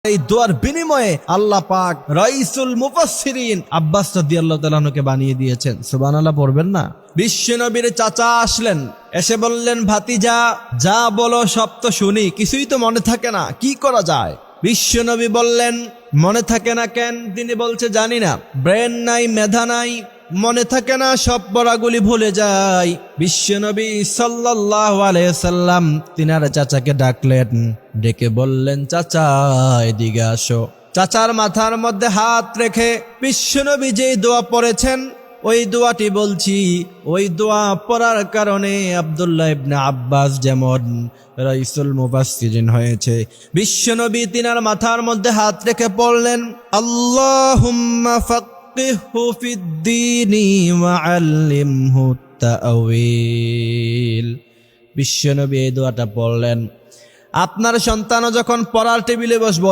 এই দোয়ার বিনিময়ে আল্লাহ পাক রাইসুল মুফাসসিরিন আব্বাস রাদিয়াল্লাহু তাআলা আনহুকে বানিয়ে দিয়েছেন। সুবহানাল্লাহ পড়বেন না? বিশ্বনবীর চাচা আসলেন, এসে বললেন, ভাতিজা যা বলো সব তো শুনি, কিছুই তো মনে থাকে না, কি করা যায়? বিশ্বনবী বললেন, মনে থাকে না কেন? তিনি বলছে, জানি না, ব্রেন নাই, মেধা নাই, মনে থাকে না, সব পড়াগুলি ভুলে যায়। বিশ্বনবী সাল্লাল্লাহু আলাইহি সাল্লাম তিনার চাচাকে ডাকলেন, ডেকে বললেন, চাচা এদিকে আসো। চাচার মাথার মধ্যে হাত রেখে বিশ্বনবী যেই দোয়া পড়েছেন ওই দোয়াটি বলছি। ওই দোয়া পড়ার কারণে আব্দুল্লাহ ইবনে আব্বাস যেমন রাইসুল মুফাসসিরিন হয়েছে, বিশ্বনবী তিনার মাথার মধ্যে হাত রেখে পড়লেন, আল্লাহুম্মা ফাক্কিহহু ফিদ্দীনি ওয়া আল্লিমহু তা'ওয়ীল। বিশ্বনবী এই দোয়াটা পড়লেন। আপনার সন্তানও যখন পড়ার টেবিলে বসবে